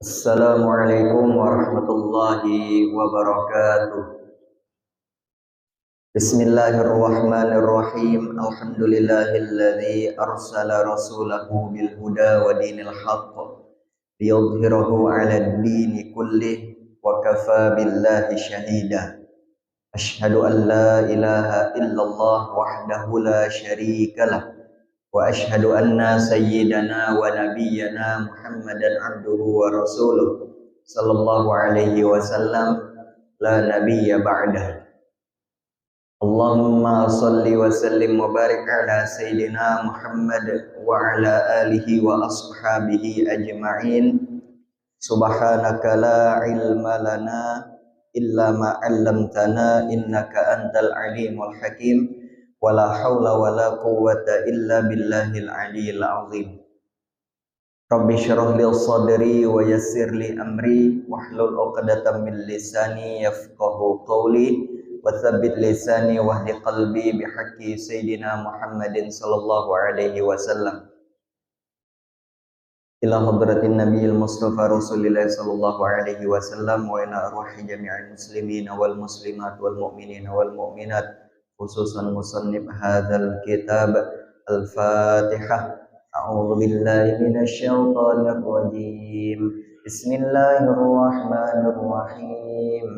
Assalamualaikum warahmatullahi wabarakatuh. Bismillahirrahmanirrahim. Alhamdulillahilladzi arsala rasulahu bil huda wa dinil haqq liyudhhirahu 'alad dini kullih wa kafa billahi shahida. Asyhadu an la ilaha illallah wahdahu la syarikalah wa asyhadu anna sayyidana wa nabiyyana Muhammadan abduhu wa rasuluh sallallahu alaihi wasallam la nabiyya ba'dah. Allahumma salli wa sallim wa barik ala sayyidina Muhammad wa ala alihi wa ashabihi ajma'in. Subhanaka la ilma lana illa ma 'allamtana innaka antal alimul hakim. Wala haula wala quwwata illa billahil aliyyil azim. Rabbi syrah li sadri wa yassir li amri wahlul 'uqdatam min lisani yafqahu qawli wa tsabbit lisani wahdi qalbi bihaqqi sayyidina Muhammadin sallallahu alaihi wasallam. Ila hadratin nabiyil mustafa rasulillah sallallahu alaihi wasallam wa ila arwahi jami'il muslimin wal muslimat wal mu'minin wal mu'minat, khususan musannif hadzal kitab al-Fatihah. A'udzu billahi minasy syaithanir rajim. Bismillahirrahmanirrahim.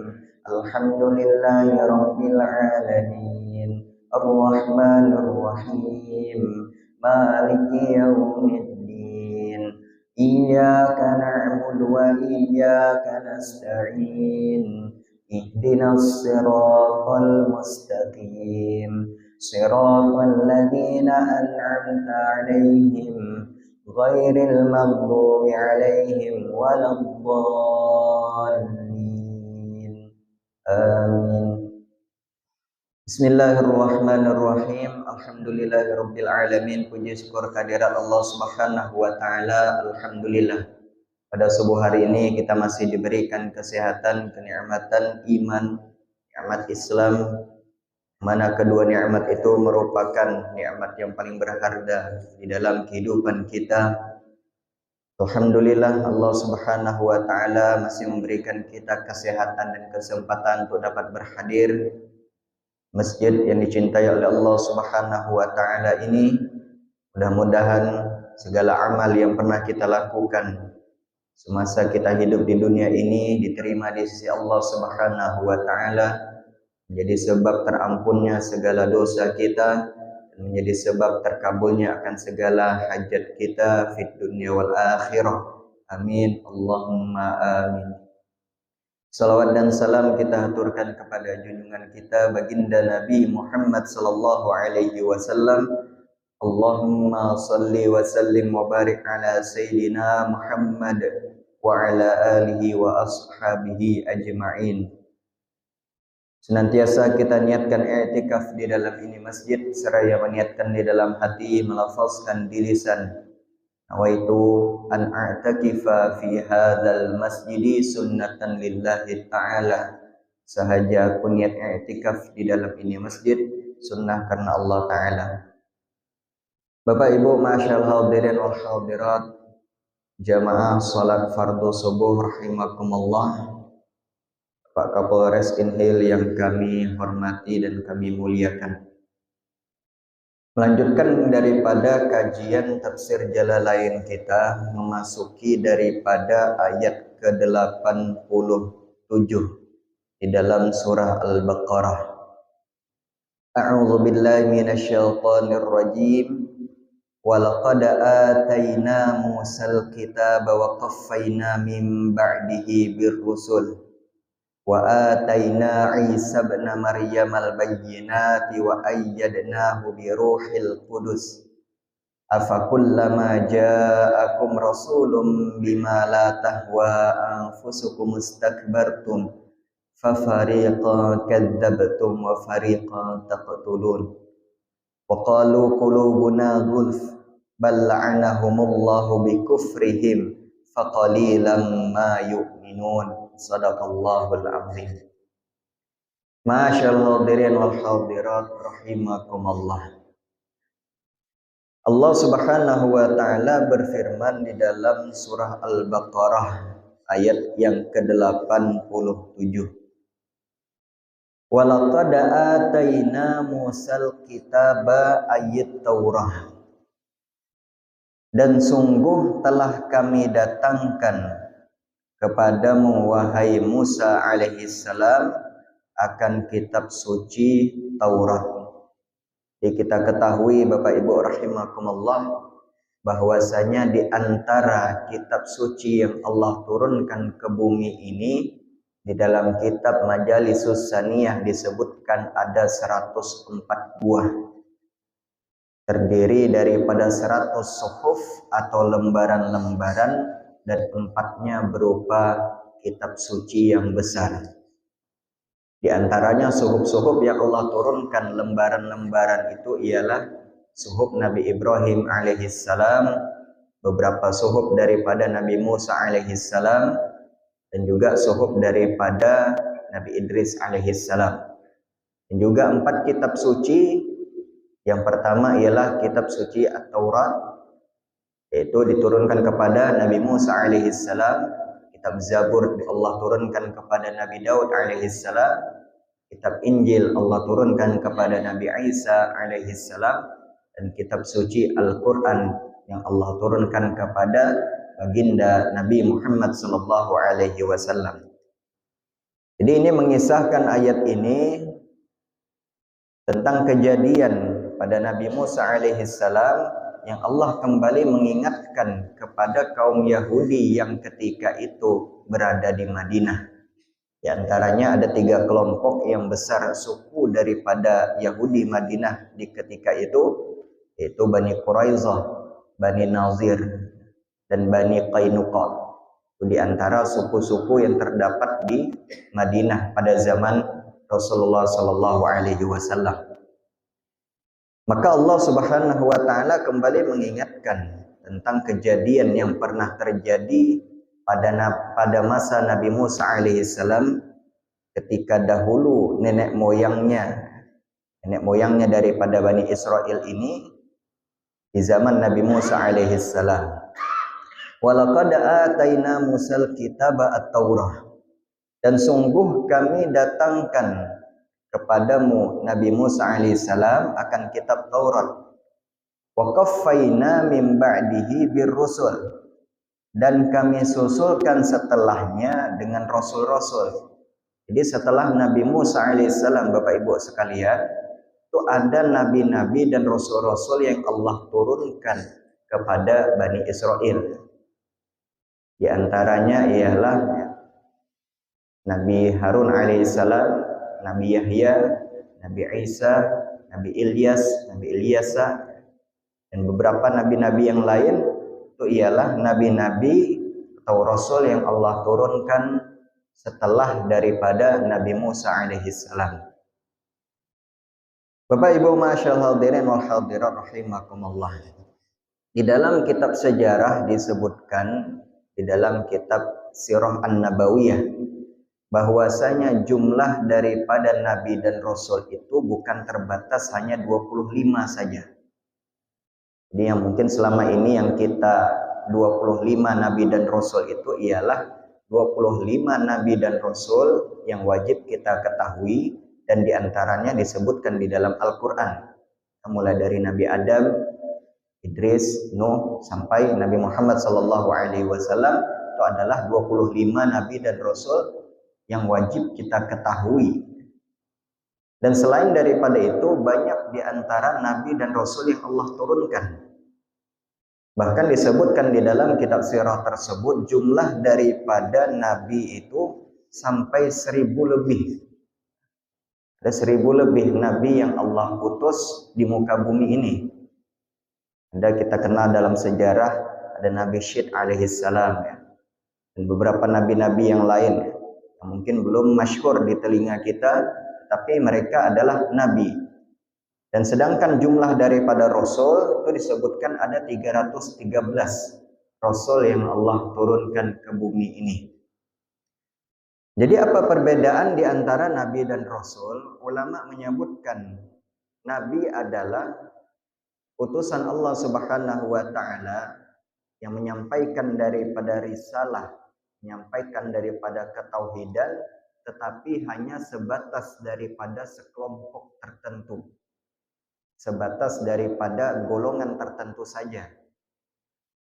Alhamdulillahi rabbil alamin. Arrahmanir rahim. Maliki yaumiddin. Iyyaka na'budu wa iyyaka nasta'in. Ihdinas siratal mustaqim. Siratal ladzina an'amta 'alaihim ghairil maghdubi 'alaihim waladdallin. Amin. Bismillahirrahmanirrahim. Alhamdulillahirabbil alamin. Puji syukur kehadirat Allah Subhanahu wa taala. Alhamdulillah. Pada subuh hari ini kita masih diberikan kesehatan, kenikmatan iman, nikmat Islam, mana kedua nikmat itu merupakan nikmat yang paling berharga di dalam kehidupan kita. Alhamdulillah, Allah Subhanahu wa taala masih memberikan kita kesehatan dan kesempatan untuk dapat berhadir masjid yang dicintai oleh Allah Subhanahu wa taala ini. Mudah-mudahan segala amal yang pernah kita lakukan semasa kita hidup di dunia ini diterima di sisi Allah Subhanahu wa taala, menjadi sebab terampunnya segala dosa kita dan menjadi sebab terkabulnya akan segala hajat kita fid dunya wal akhirah. Amin. Allahumma amin. Salawat dan salam kita haturkan kepada junjungan kita baginda Nabi Muhammad sallallahu alaihi wasallam. Allahumma salli wa sallim wa barik ala sayyidina Muhammad wa ala alihi wa ashabihi ajma'in. Senantiasa kita niatkan i'tikaf di dalam ini masjid, seraya meniatkan di dalam hati, melafazkan di lisan, nawaitu an a'takifa fi hadzal masjidi sunnatan lillahi ta'ala. Sahaja aku niat i'tikaf di dalam ini masjid, sunnah karena Allah Ta'ala. Bapak Ibu ma'asyal hadirin wal hadirat, jamaah salat fardu subuh rahimakumullah, Pak Kapolres Inhil yang kami hormati dan kami muliakan. Melanjutkan daripada kajian tafsir Jalalain kita, memasuki daripada ayat ke-87 di dalam surah Al-Baqarah. A'udzu billahi minasyaitonir rajim. Walaqad atayna Musal kitaba wa qaffayna min ba'dihi birrusul. Wa atayna Isa ibn Maryam al-bayyinati wa ayyadnahu bi ruhil qudus. Afakullama ja'akum rasulun bima la tahwa anfusukum istakbartum fafariqan kadzdzabtum wa fariqan taqtulun. Wa qalu qulubuna ghulf bal la'anahumullahu bi kufrihim faqalilan ma yu'minun. Sadaqallahul azim. Masyaallah hadirin wal hadirat rahimakumullah. Allah Subhanahu wa taala berfirman di dalam surah Al-Baqarah ayat yang ke-87. Walaqad ataina Musal kitaba ayat Taurah. Dan sungguh telah kami datangkan kepadamu wahai Musa alaihissalam akan kitab suci Taurat. Jadi kita ketahui Bapak Ibu rahimakumullah bahwasanya di antara kitab suci yang Allah turunkan ke bumi ini, di dalam kitab Majalisus Saniyah disebutkan ada 104 buah. Terdiri daripada 100 suhuf atau lembaran-lembaran, dan 4-nya berupa kitab suci yang besar. Di antaranya suhuf-suhuf yang Allah turunkan, lembaran-lembaran itu ialah suhuf Nabi Ibrahim alaihissalam, beberapa suhuf daripada Nabi Musa alaihissalam, dan juga suhuf daripada Nabi Idris alaihissalam. Dan juga 4 kitab suci. Yang pertama ialah kitab suci At-Taurat, yaitu diturunkan kepada Nabi Musa alaihissalam. Kitab Zabur Allah turunkan kepada Nabi Daud alaihissalam. Kitab Injil Allah turunkan kepada Nabi Isa alaihissalam. Dan kitab suci Al-Quran yang Allah turunkan kepada baginda Nabi Muhammad sallallahu alaihi wasallam. Jadi ini mengisahkan ayat ini tentang kejadian pada Nabi Musa alaihissalam yang Allah kembali mengingatkan kepada kaum Yahudi yang ketika itu berada di Madinah. Di antaranya ada 3 kelompok yang besar suku daripada Yahudi Madinah di ketika itu, yaitu Bani Quraizah, Bani Nazir, dan Bani Qainuqa. Di antara suku-suku yang terdapat di Madinah pada zaman Rasulullah sallallahu alaihi wasallam. Maka Allah Subhanahu wa taala kembali mengingatkan tentang kejadian yang pernah terjadi pada masa Nabi Musa alaihissalam, ketika dahulu nenek moyangnya daripada Bani Israel ini di zaman Nabi Musa alaihissalam. Walaqad ataina Musal kitaba at-Taurah. Dan sungguh kami datangkan kepadamu Nabi Musa alaihissalam akan kitab Taurat. Wa qaffayna min ba'dihi birrusul. Dan kami susulkan setelahnya dengan rasul-rasul. Jadi setelah Nabi Musa alaihissalam, Bapak Ibu sekalian, itu ada nabi-nabi dan rasul-rasul yang Allah turunkan kepada Bani Israel. Di antaranya ialah Nabi Harun alaihissalam, Nabi Yahya, Nabi Isa, Nabi Ilyas, Nabi Ilyasa, dan beberapa nabi-nabi yang lain. Itu ialah nabi-nabi atau rasul yang Allah turunkan setelah daripada Nabi Musa alaihissalam. Bapak Ibu masyaallah hadirin wal hadirat rahimakumullah. Di dalam kitab sejarah disebutkan, di dalam kitab Sirah An-Nabawiyah, bahwasanya jumlah daripada nabi dan rasul itu bukan terbatas hanya 25 saja. Jadi yang mungkin selama ini yang kita 25 nabi dan rasul itu ialah 25 nabi dan rasul yang wajib kita ketahui, dan diantaranya disebutkan di dalam Al-Quran. Mulai dari Nabi Adam, Idris, Nuh, sampai Nabi Muhammad sallallahu alaihi wasallam, itu adalah 25 nabi dan rasul yang wajib kita ketahui. Dan selain daripada itu, banyak di antara nabi dan rasul yang Allah turunkan. Bahkan disebutkan di dalam kitab sirah tersebut, jumlah daripada nabi itu sampai 1000 lebih. Ada 1000 lebih nabi yang Allah utus di muka bumi ini. Ada kita kenal dalam sejarah, ada Nabi Syed alaihissalam, ya, dan beberapa nabi-nabi yang lain, mungkin belum masyhur di telinga kita, tapi mereka adalah nabi. Dan sedangkan jumlah daripada rasul itu disebutkan ada 313 rasul yang Allah turunkan ke bumi ini. Jadi apa perbedaan di antara nabi dan rasul? Ulama menyebutkan nabi adalah utusan Allah Subhanahu wa taala yang menyampaikan daripada risalah menyampaikan daripada ketauhidan, tetapi hanya sebatas daripada sekelompok tertentu, sebatas daripada golongan tertentu saja.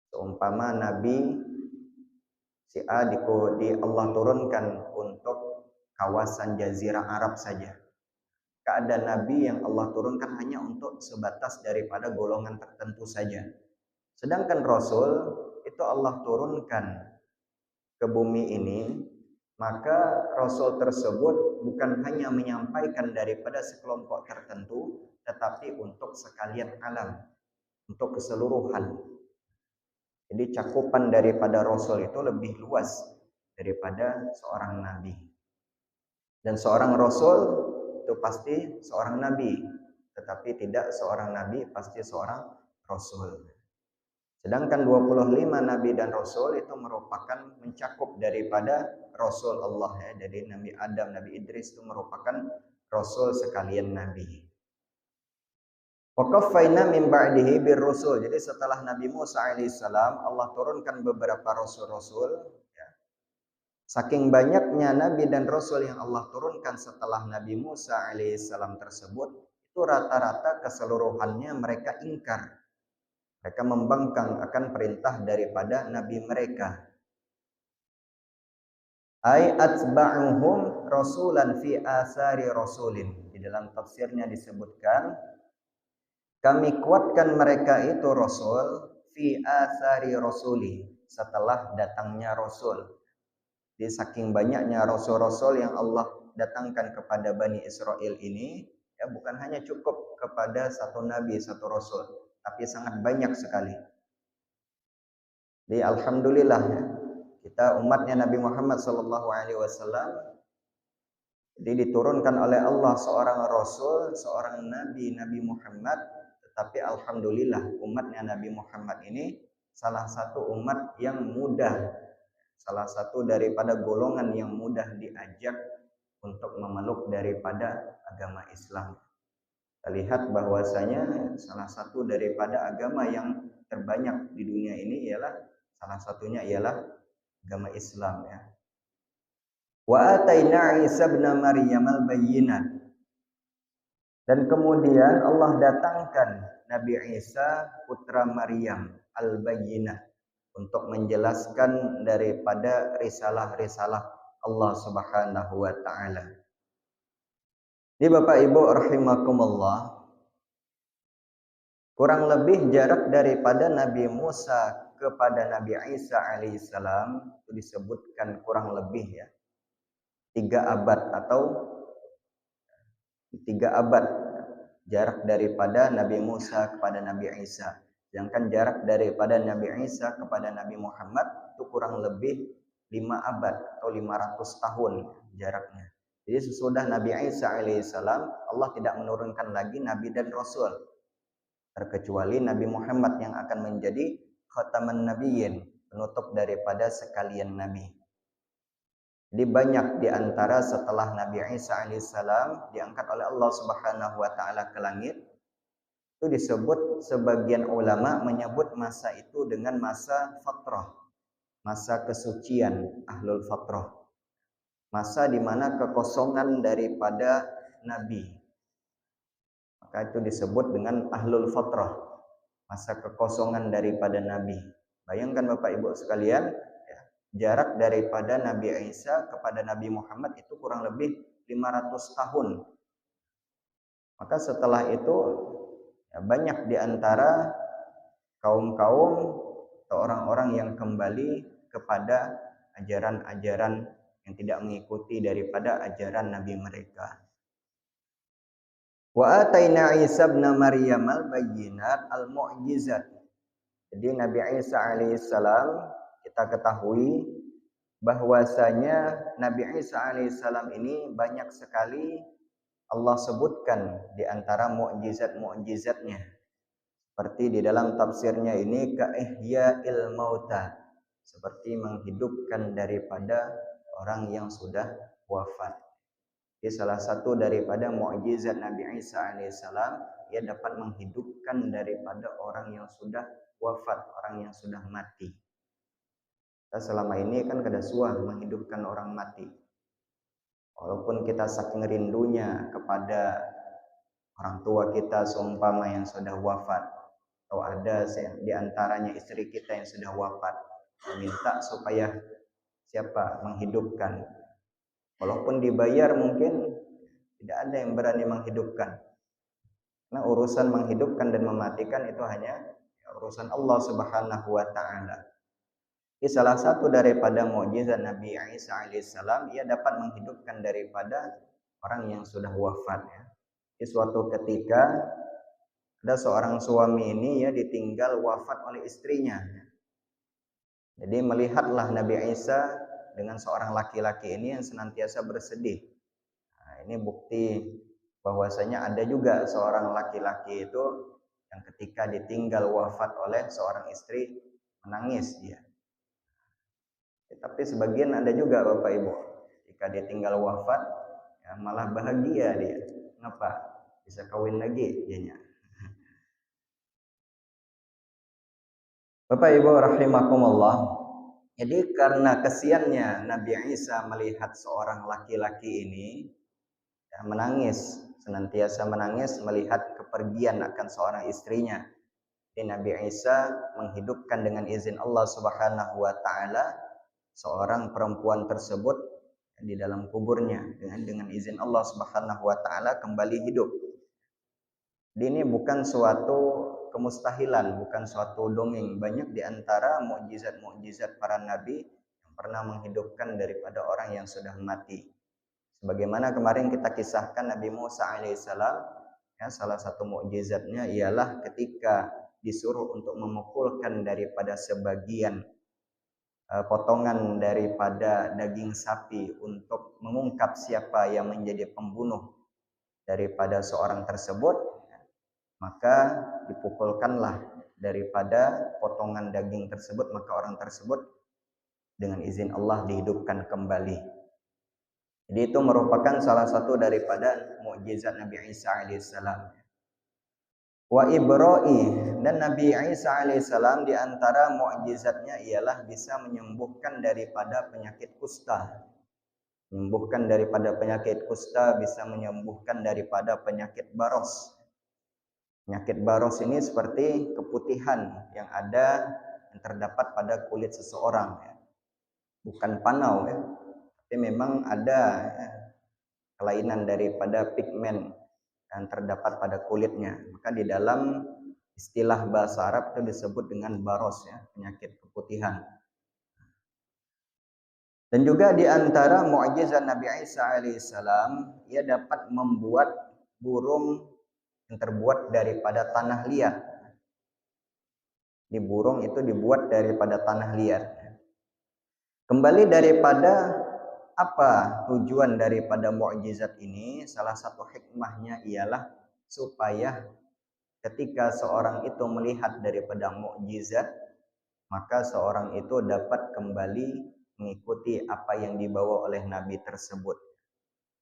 Seumpama Nabi si A di Allah turunkan untuk kawasan Jazirah Arab saja. Ada Nabi yang Allah turunkan hanya untuk sebatas daripada golongan tertentu saja. Sedangkan Rasul itu Allah turunkan ke bumi ini, maka Rasul tersebut bukan hanya menyampaikan daripada sekelompok tertentu, tetapi untuk sekalian alam, untuk keseluruhan. Jadi cakupan daripada Rasul itu lebih luas daripada seorang Nabi. Dan seorang Rasul itu pasti seorang Nabi, tetapi tidak seorang Nabi pasti seorang Rasul. Sedangkan 25 Nabi dan Rasul itu merupakan mencakup daripada Rasul Allah ya. Jadi Nabi Adam, Nabi Idris itu merupakan Rasul sekalian Nabi. Waqaffaina min ba'dihi bir rusul. Jadi setelah Nabi Musa alaihissalam Allah turunkan beberapa rasul-rasul ya. Saking banyaknya Nabi dan Rasul yang Allah turunkan setelah Nabi Musa alaihissalam tersebut, itu rata-rata keseluruhannya mereka ingkar. Mereka membangkang akan perintah daripada Nabi mereka. Ai atba'uhum rasulan fi asari rasulin. Di dalam tafsirnya disebutkan, kami kuatkan mereka itu Rasul fi asari rasuli, setelah datangnya Rasul. Di saking banyaknya Rasul-Rasul yang Allah datangkan kepada Bani Israel ini, ya bukan hanya cukup kepada satu Nabi, satu Rasul, tapi sangat banyak sekali. Jadi alhamdulillah ya, kita umatnya Nabi Muhammad SAW, jadi diturunkan oleh Allah seorang Rasul, seorang Nabi, Nabi Muhammad. Tapi alhamdulillah umatnya Nabi Muhammad ini salah satu umat yang mudah, salah satu daripada golongan yang mudah diajak untuk memeluk daripada agama Islam. Kita lihat bahwasanya salah satu daripada agama yang terbanyak di dunia ini ialah salah satunya ialah agama Islam ya. Wa ataina Isa ibn Maryam al-bayyinat. Dan kemudian Allah datangkan Nabi Isa putra Maryam al-bayyinah untuk menjelaskan daripada risalah-risalah Allah Subhanahu wa taala. Ini Bapak Ibu rahimakumullah, kurang lebih jarak daripada Nabi Musa kepada Nabi Isa alaihissalam itu disebutkan kurang lebih ya 3 abad atau 3 abad jarak daripada Nabi Musa kepada Nabi Isa. Sedangkan jarak daripada Nabi Isa kepada Nabi Muhammad itu kurang lebih 5 abad atau 500 tahun jaraknya. Jadi sesudah Nabi Isa alaihissalam Allah tidak menurunkan lagi Nabi dan Rasul, terkecuali Nabi Muhammad yang akan menjadi khataman nabiyyin, penutup daripada sekalian Nabi. Jadi banyak di antara setelah Nabi Isa alaihissalam diangkat oleh Allah Subhanahu wa taala ke langit, itu disebut sebagian ulama menyebut masa itu dengan masa fatrah, masa kesucian ahlul fatrah. Masa di mana kekosongan daripada Nabi. Maka itu disebut dengan ahlul fatrah, masa kekosongan daripada Nabi. Bayangkan Bapak Ibu sekalian, jarak daripada Nabi Isa kepada Nabi Muhammad itu kurang lebih 500 tahun. Maka setelah itu ya, banyak di antara kaum-kaum atau orang-orang yang kembali kepada ajaran-ajaran yang tidak mengikuti daripada ajaran Nabi mereka. Wa ataina Isa ibn Maryam al-bayyinat al-mu'jizat. Jadi Nabi Isa alaihissalam kita ketahui bahwasanya Nabi Isa alaihissalam ini banyak sekali Allah sebutkan di antara mukjizat-mukjizatnya. Seperti di dalam tafsirnya ini ka ihya'il mauta, seperti menghidupkan daripada orang yang sudah wafat. Jadi salah satu daripada mukjizat Nabi Isa alaihissalam, ia dapat menghidupkan daripada orang yang sudah wafat, orang yang sudah mati. Kita selama ini kan kada suah menghidupkan orang mati. Walaupun kita saking rindunya kepada orang tua kita seumpama yang sudah wafat, atau ada di antaranya istri kita yang sudah wafat, meminta supaya siapa menghidupkan. Walaupun dibayar mungkin tidak ada yang berani menghidupkan. Nah, urusan menghidupkan dan mematikan itu hanya urusan Allah Subhanahu wa taala. Ini salah satu daripada mukjizat Nabi Isa alaihissalam, ia dapat menghidupkan daripada orang yang sudah wafat ya. Di suatu ketika ada seorang suami ini ya ditinggal wafat oleh istrinya. Jadi melihatlah Nabi Isa dengan seorang laki-laki ini yang senantiasa bersedih. Nah, ini bukti bahwasanya ada juga seorang laki-laki itu yang ketika ditinggal wafat oleh seorang istri menangis dia. Tapi sebagian ada juga Bapak Ibu, jika dia tinggal wafat ya malah bahagia dia. Kenapa? Bisa kawin lagi dianya. Bapak Ibu rahimakumullah. Jadi karena kesiannya Nabi Isa melihat seorang laki-laki ini ya, menangis, senantiasa menangis melihat kepergian akan seorang istrinya. Jadi Nabi Isa menghidupkan dengan izin Allah Subhanahu wa taala seorang perempuan tersebut di dalam kuburnya dengan izin Allah Subhanahu wa taala kembali hidup. Ini bukan suatu kemustahilan, bukan suatu dongeng. Banyak di antara mukjizat-mukjizat para nabi yang pernah menghidupkan daripada orang yang sudah mati. Sebagaimana kemarin kita kisahkan Nabi Musa alaihissalam, ya, salah satu mukjizatnya ialah ketika disuruh untuk memukulkan daripada sebagian potongan daripada daging sapi untuk mengungkap siapa yang menjadi pembunuh daripada seorang tersebut, maka dipukulkanlah daripada potongan daging tersebut, maka orang tersebut dengan izin Allah dihidupkan kembali. Jadi itu merupakan salah satu daripada mukjizat Nabi Isa alaihissalam. Wa ibra'i, dan Nabi Isa alaihissalam di antara mukjizatnya ialah bisa menyembuhkan daripada penyakit kusta. Menyembuhkan daripada penyakit kusta, bisa menyembuhkan daripada penyakit baros. Penyakit baros ini seperti keputihan yang ada yang terdapat pada kulit seseorang ya. Bukan panau ya, tapi memang ada ya, kelainan daripada pigmen yang terdapat pada kulitnya. Maka di dalam istilah bahasa Arab itu disebut dengan baros ya, penyakit keputihan. Dan juga di antara mukjizat Nabi Isa alaihissalam, ia dapat membuat burung yang terbuat daripada tanah liat. Di burung itu dibuat daripada tanah liat. Kembali daripada apa tujuan daripada mukjizat ini? Salah satu hikmahnya ialah supaya ketika seorang itu melihat daripada mukjizat, maka seorang itu dapat kembali mengikuti apa yang dibawa oleh Nabi tersebut.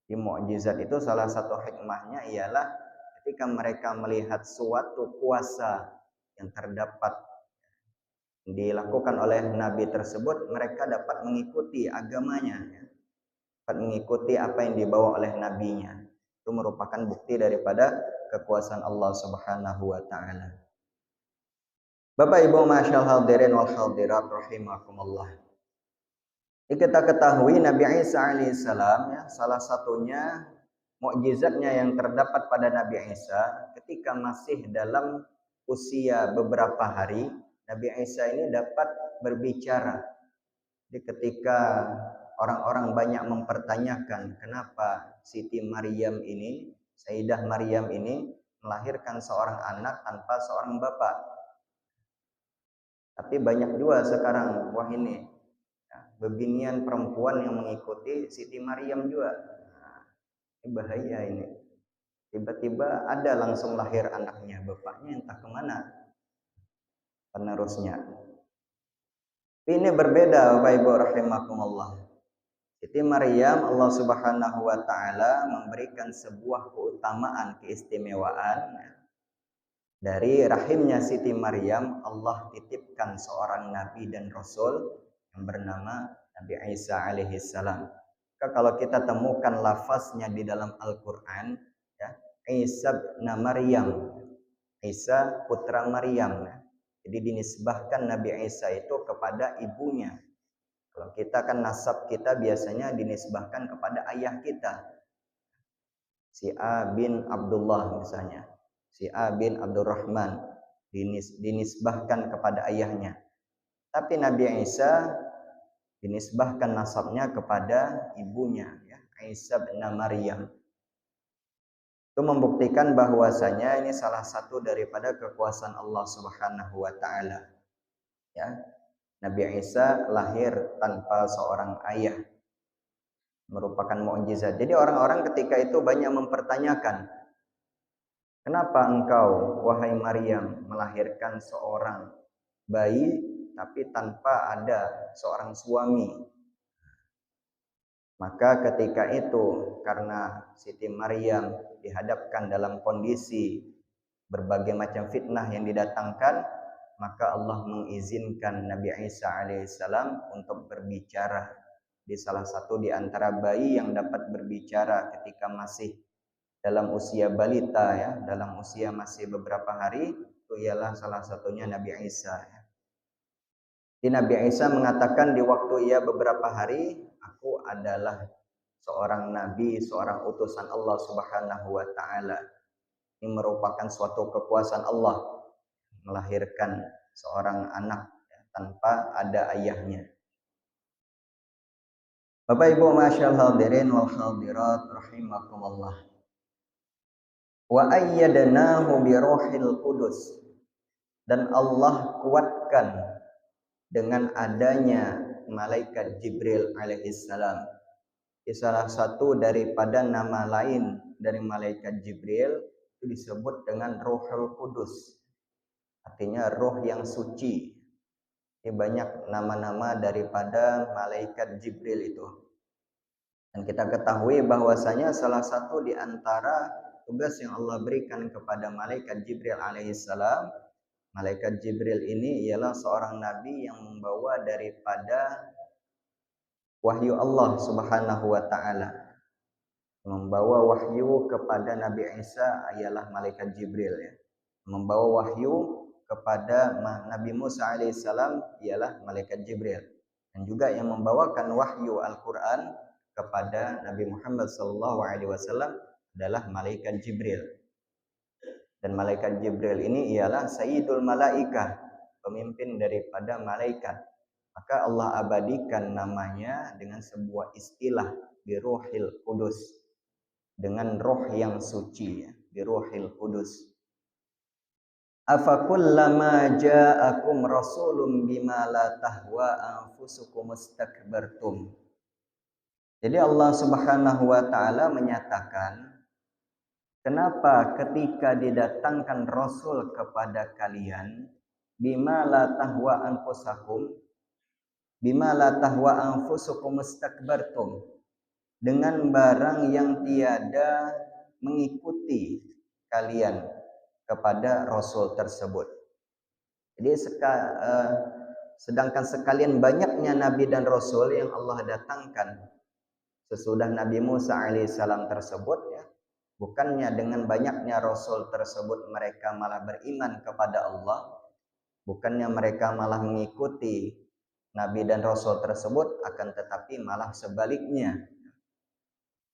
Di mukjizat itu salah satu hikmahnya ialah ketika mereka melihat suatu kuasa yang terdapat dilakukan oleh Nabi tersebut, mereka dapat mengikuti agamanya, dapat mengikuti apa yang dibawa oleh nabinya. Itu merupakan bukti daripada kekuasaan Allah Subhanahu wa taala. Bapak Ibu masyaallah hadirin wal hadirat rahimakumullah. Kita ketahui Nabi Isa alaihissalam ya, salah satunya mukjizatnya yang terdapat pada Nabi Isa ketika masih dalam usia beberapa hari, Nabi Isa ini dapat berbicara. Jadi ketika orang-orang banyak mempertanyakan kenapa Siti Maryam ini, Sayyidah Maryam ini melahirkan seorang anak tanpa seorang bapak. Tapi banyak juga sekarang, wah ini ya, bebinian perempuan yang mengikuti Siti Maryam juga. Nah, ini bahaya ini. Tiba-tiba ada langsung lahir anaknya, bapaknya entah kemana penerusnya. Ini berbeda Bapak Ibu rahimakumullah. Siti Maryam Allah Subhanahu wa taala memberikan sebuah keutamaan, keistimewaan. Dari rahimnya Siti Maryam Allah titipkan seorang nabi dan rasul yang bernama Nabi Isa alaihi salam. Kalau kita temukan lafaznya di dalam Al-Quran, ya, Isa bin Maryam, Isa putra Maryam, ya. Jadi dinisbahkan Nabi Isa itu kepada ibunya. Kalau kita kan nasab kita biasanya dinisbahkan kepada ayah kita. Si A bin Abdullah misalnya, si A bin Abdurrahman dinisbahkan kepada ayahnya. Tapi Nabi Isa dinisbahkan nasabnya kepada ibunya, ya, Isa bin Maryam. Itu membuktikan bahwasanya ini salah satu daripada kekuasaan Allah Subhanahu wa taala. Ya. Nabi Isa lahir tanpa seorang ayah. Merupakan mukjizat. Jadi orang-orang ketika itu banyak mempertanyakan, kenapa engkau wahai Maryam melahirkan seorang bayi tapi tanpa ada seorang suami? Maka ketika itu karena Siti Maryam dihadapkan dalam kondisi berbagai macam fitnah yang didatangkan, maka Allah mengizinkan Nabi Isa alaihissalam untuk berbicara di salah satu di antara bayi yang dapat berbicara ketika masih dalam usia balita, ya, dalam usia masih beberapa hari, itu ialah salah satunya Nabi Isa. Di Nabi Isa mengatakan di waktu ia beberapa hari, aku adalah seorang nabi, seorang utusan Allah Subhanahu wa taala. Ini merupakan suatu kekuasaan Allah melahirkan seorang anak, ya, tanpa ada ayahnya. Bapak Ibu masyaallah hadirin wal hadirat rahimakumullah. Wa ayyadnahu bi ruhil qudus, dan Allah kuatkan dengan adanya malaikat Jibril alaihissalam. Salah satu daripada nama lain dari malaikat Jibril itu disebut dengan Ruhul Qudus, artinya roh yang suci. Ini banyak nama-nama daripada malaikat Jibril itu. Dan kita ketahui bahwasanya salah satu di antara tugas yang Allah berikan kepada malaikat Jibril alaihissalam, malaikat Jibril ini ialah seorang nabi yang membawa daripada wahyu Allah Subhanahu wa taala. Membawa wahyu kepada Nabi Isa ialah malaikat Jibril, ya. Membawa wahyu kepada Nabi Musa alaihissalam ialah malaikat Jibril. Dan juga yang membawakan wahyu Al-Qur'an kepada Nabi Muhammad sallallahu alaihi wasallam adalah malaikat Jibril. Dan malaikat Jibril ini ialah Sayyidul Malaikah, pemimpin daripada malaikat. Maka Allah abadikan namanya dengan sebuah istilah Biruhil Qudus, dengan roh yang suci, ya, Biruhil Qudus. Afakullama ja'akum rasulun bima la tahwa anfusukum istakbartum. Jadi Allah Subhanahu wa taala menyatakan, kenapa ketika didatangkan Rasul kepada kalian, bima la tahwa anfusukum istakbartum, dengan barang yang tiada mengikuti kalian kepada Rasul tersebut. Jadi sedangkan sekalian banyaknya Nabi dan Rasul yang Allah datangkan sesudah Nabi Musa alaihissalam tersebut, ya, bukannya dengan banyaknya Rasul tersebut mereka malah beriman kepada Allah, bukannya mereka malah mengikuti Nabi dan Rasul tersebut, akan tetapi malah sebaliknya.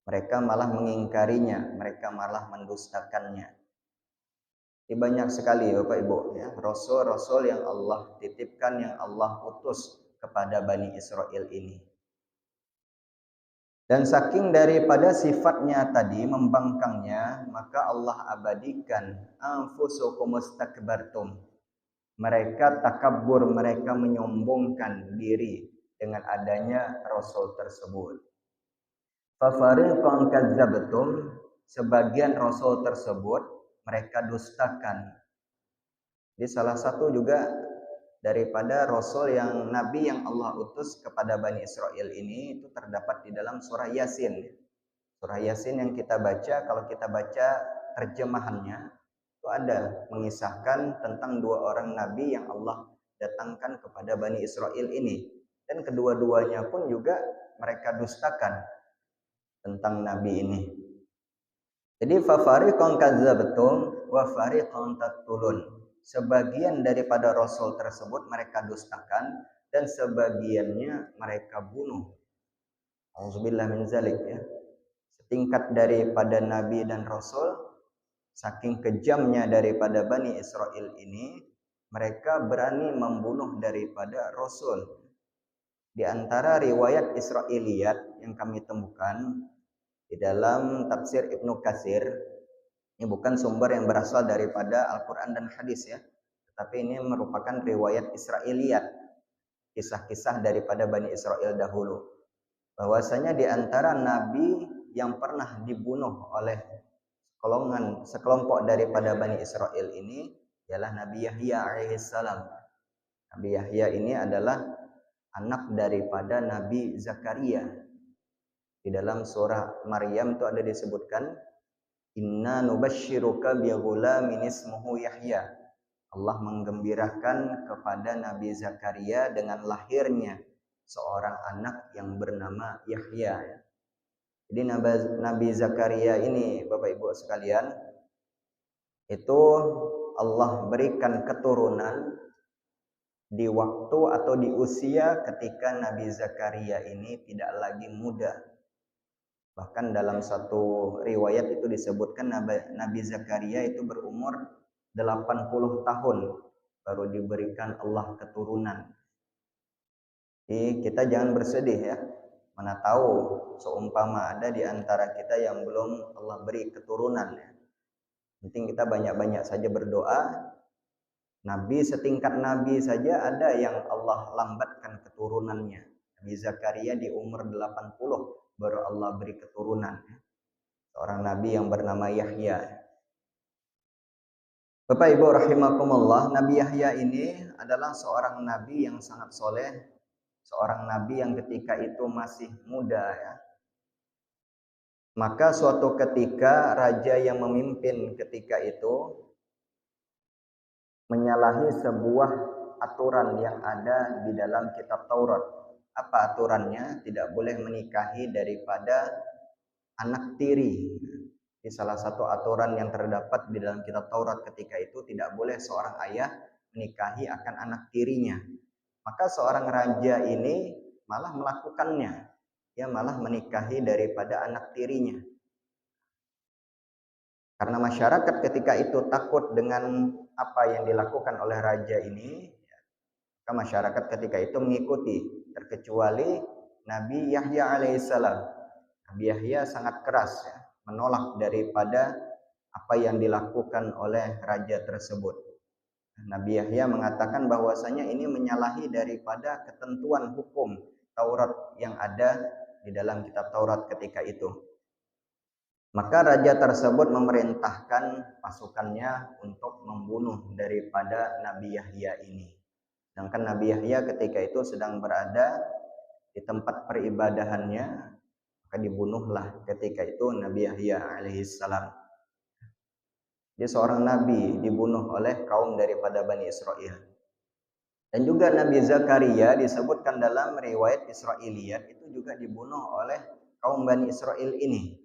Mereka malah mengingkarinya, mereka malah mendustakannya. Ini banyak sekali Bapak Ibu, ya, Rasul-Rasul yang Allah titipkan, yang Allah utus kepada Bani Israel ini. Dan saking daripada sifatnya tadi membangkangnya, maka Allah abadikan anfusukum istakbartum. Mereka takabur, mereka menyombongkan diri dengan adanya Rasul tersebut. Fafariqan kadzabtum, sebagian Rasul tersebut mereka dustakan. Jadi salah satu juga daripada Rasul yang Nabi yang Allah utus kepada Bani Israel ini itu terdapat di dalam surah Yasin. Surah Yasin yang kita baca, kalau kita baca terjemahannya, itu ada mengisahkan tentang dua orang Nabi yang Allah datangkan kepada Bani Israel ini. Dan kedua-duanya pun juga mereka dustakan tentang nabi ini. Jadi fafariqan kadzdzabtum wa fariqan taqtulun. Sebagian daripada rasul tersebut mereka dustakan dan sebagiannya mereka bunuh. Auzubillah min zalik ya. Setingkat daripada nabi dan rasul, saking kejamnya daripada Bani Israel ini, mereka berani membunuh daripada rasul. Di antara riwayat Israiliyat yang kami temukan di dalam tafsir Ibnu Katsir, ini bukan sumber yang berasal daripada Al-Quran dan hadis ya, tetapi ini merupakan riwayat Israiliyat, kisah-kisah daripada Bani Israel dahulu. Bahwasanya di antara nabi yang pernah dibunuh oleh sekelompok daripada Bani Israel ini ialah Nabi Yahya alaihissalam. Nabi Yahya ini adalah anak daripada Nabi Zakaria. Di dalam surah Maryam itu ada disebutkan, inna nubasyyiruka bi ghulamin ismuhu Yahya. Allah menggembirakan kepada Nabi Zakaria dengan lahirnya seorang anak yang bernama Yahya. Jadi Nabi Zakaria ini, Bapak Ibu sekalian, itu Allah berikan keturunan di waktu atau di usia ketika Nabi Zakaria ini tidak lagi muda. Bahkan dalam satu riwayat itu disebutkan Nabi Zakaria itu berumur 80 tahun baru diberikan Allah keturunan. Jadi kita jangan bersedih ya. Mana tahu seumpama ada di antara kita yang belum Allah beri keturunan ya. Penting kita banyak-banyak saja berdoa. Nabi setingkat Nabi saja ada yang Allah lambatkan keturunannya. Nabi Zakaria di umur 80 baru Allah beri keturunan. Seorang Nabi yang bernama Yahya. Bapak Ibu rahimakumullah, Nabi Yahya ini adalah seorang Nabi yang sangat soleh. Seorang Nabi yang ketika itu masih muda ya. Maka suatu ketika raja yang memimpin ketika itu menyalahi sebuah aturan yang ada di dalam kitab Taurat. Apa aturannya? Tidak boleh menikahi daripada anak tiri. Di salah satu aturan yang terdapat di dalam kitab Taurat ketika itu, tidak boleh seorang ayah menikahi akan anak tirinya. Maka seorang raja ini malah melakukannya. Dia malah menikahi daripada anak tirinya. Karena masyarakat ketika itu takut dengan apa yang dilakukan oleh raja ini, maka masyarakat ketika itu mengikuti, terkecuali Nabi Yahya alaihissalam. Nabi Yahya sangat keras ya, menolak daripada apa yang dilakukan oleh raja tersebut. Nabi Yahya mengatakan bahwasanya ini menyalahi daripada ketentuan hukum Taurat yang ada di dalam kitab Taurat ketika itu. Maka raja tersebut memerintahkan pasukannya untuk membunuh daripada Nabi Yahya ini. Sedangkan Nabi Yahya ketika itu sedang berada di tempat peribadahannya, maka dibunuhlah ketika itu Nabi Yahya alaihissalam. Dia seorang nabi dibunuh oleh kaum daripada Bani Israel. Dan juga Nabi Zakaria disebutkan dalam riwayat Israiliyat itu juga dibunuh oleh kaum Bani Israel ini.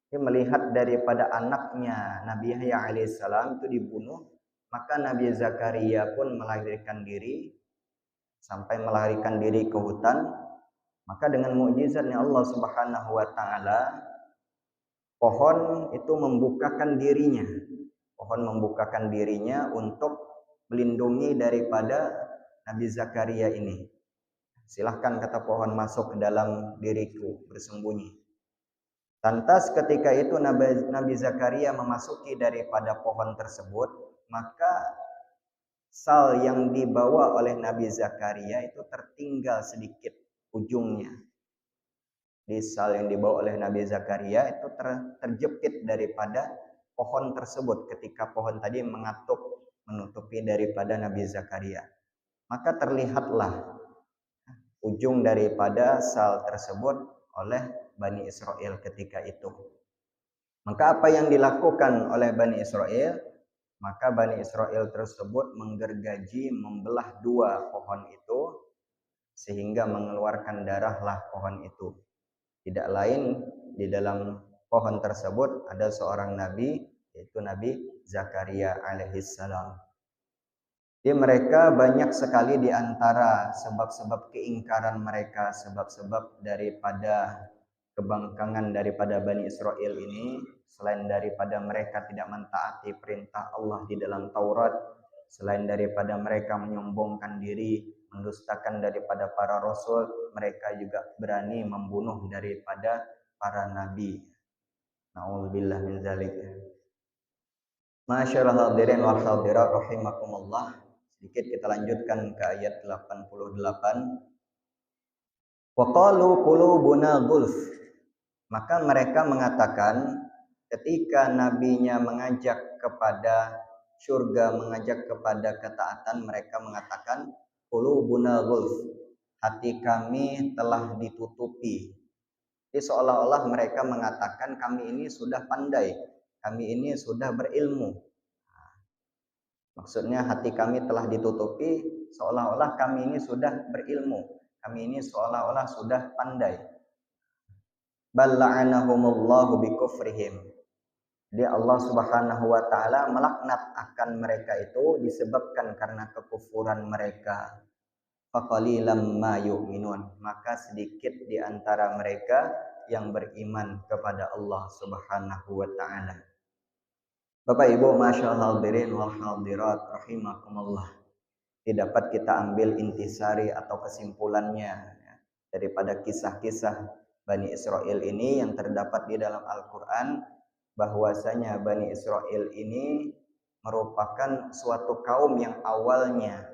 Dia melihat daripada anaknya Nabi Yahya alaihissalam itu dibunuh, maka Nabi Zakaria pun melarikan diri sampai melarikan diri ke hutan. Maka dengan mukjizatnya Allah Subhanahu wa taala, pohon itu membukakan dirinya. Pohon membukakan dirinya untuk melindungi daripada Nabi Zakaria ini. Silahkan kata pohon masuk ke dalam diriku bersembunyi. Lantas ketika itu Nabi Zakaria memasuki daripada pohon tersebut, maka sal yang dibawa oleh Nabi Zakaria itu tertinggal sedikit ujungnya. Di sal yang dibawa oleh Nabi Zakaria itu terjepit daripada pohon tersebut ketika pohon tadi menutupi daripada Nabi Zakaria. Maka terlihatlah ujung daripada sal tersebut oleh Bani Israel ketika itu. Maka apa yang dilakukan oleh Bani Israel? Maka Bani Israel tersebut menggergaji, membelah dua pohon itu. sehingga mengeluarkan darahlah pohon itu. Tidak lain, di dalam pohon tersebut ada seorang nabi, yaitu Nabi Zakaria alaihissalam. Jadi mereka banyak sekali di antara sebab-sebab keingkaran mereka, sebab-sebab daripada kebangkangan daripada Bani Israel ini, selain daripada mereka tidak mentaati perintah Allah di dalam Taurat, selain daripada mereka menyombongkan diri, mendustakan daripada para rasul, mereka juga berani membunuh daripada para nabi. Na'udzubillah min dzalik. Masyaallah hadirin wal hadirat rahimakumullah. Sedikit kita lanjutkan ke ayat 88. Wa qalu qulubuna ghulf. Maka mereka mengatakan ketika nabinya mengajak kepada surga, mengajak kepada ketaatan, mereka mengatakan qulubuna ghulf. Hati kami telah ditutupi. Jadi seolah-olah mereka mengatakan kami ini sudah pandai, kami ini sudah berilmu. Maksudnya hati kami telah ditutupi, seolah-olah kami ini sudah berilmu, kami ini seolah-olah sudah pandai. Bal la'anahumullahu bikufrihim. Jadi Allah Subhanahu wa taala melaknat akan mereka itu disebabkan karena kekufuran mereka. Faqalilam ma yu'minun. Maka sedikit di antara mereka yang beriman kepada Allah Subhanahu wa taala. Bapak Ibu masyaallah hadirin wal hadirat rahimakumullah. Dapat kita ambil intisari atau kesimpulannya ya, daripada kisah-kisah Bani Israel ini yang terdapat di dalam Al-Qur'an, bahwasanya Bani Israel ini merupakan suatu kaum yang awalnya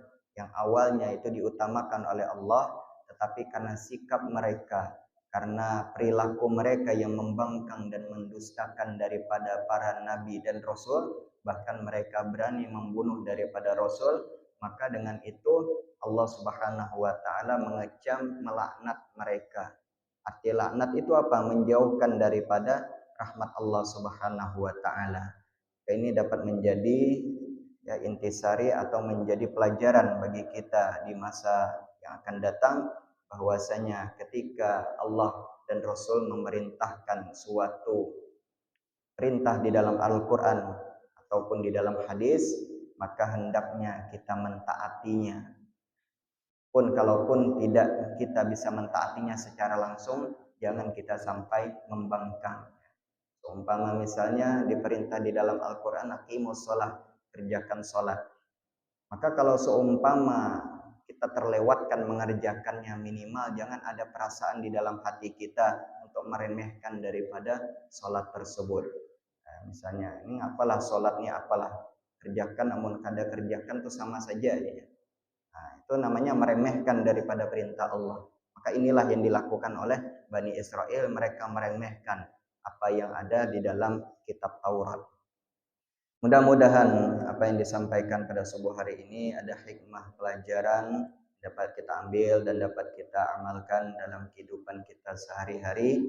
itu diutamakan oleh Allah, tetapi karena sikap mereka, karena perilaku mereka yang membangkang dan mendustakan daripada para nabi dan rasul, bahkan mereka berani membunuh daripada rasul, maka dengan itu Allah Subhanahu wa taala mengecam, melaknat mereka. Arti laknat itu apa? Menjauhkan daripada rahmat Allah Subhanahu wa taala. Ini dapat menjadi ya intisari atau menjadi pelajaran bagi kita di masa yang akan datang, bahwasanya ketika Allah dan Rasul memerintahkan suatu perintah di dalam Al-Quran ataupun di dalam hadis, maka hendaknya kita mentaatinya. Pun kalaupun tidak kita bisa mentaatinya secara langsung, jangan kita sampai membangkang. Umpama misalnya diperintah di dalam Al-Quran, aqimus sholat, kerjakan sholat. Maka kalau seumpama kita terlewatkan mengerjakannya, minimal jangan ada perasaan di dalam hati kita untuk meremehkan daripada sholat tersebut. Nah, misalnya ini apalah sholatnya, apalah kerjakan, namun kada kerjakan itu sama saja ya. Nah, itu namanya meremehkan daripada perintah Allah. Maka inilah yang dilakukan oleh Bani Israel, mereka meremehkan apa yang ada di dalam kitab Taurat. Mudah-mudahan apa yang disampaikan pada subuh hari ini ada hikmah pelajaran dapat kita ambil dan dapat kita amalkan dalam kehidupan kita sehari-hari.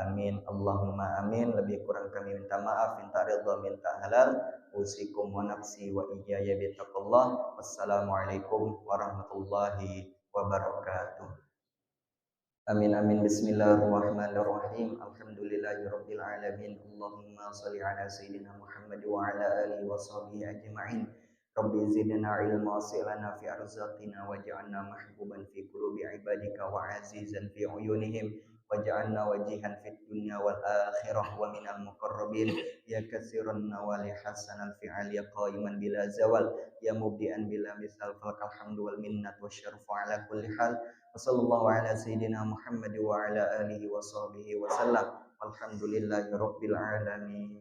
Amin. Allahumma amin. Lebih kurang kami minta maaf, minta ridha, minta halal. Usikum wa nafsi wa iyaya bittaqullah. Wassalamualaikum warahmatullahi wabarakatuh. Amin amin bismillahirrahmanirrahim. Alhamdulillahirabbil alamin. Allahumma shalli ala sayyidina Muhammad wa ala alihi wa sahbihi ajma'in. Rabbi zidna ilma silana fi arzaqina waj'alna mahbuban fi qulubi ibadika wa azizan fi uyunihim waj'alna wajihan fid dunya wal akhirah wa minal muqarrabin ya katsiran nawali hasanal fi'ali qaiman bila zawal ya mubdi'an bila misal falakal hamdu wal minnat wasyarfu ala kulli hal. Wassallallahu ala sayyidina Muhammad wa ala alihi wa sahbihi wa sallam. Alhamdulillahi rabbil alamin.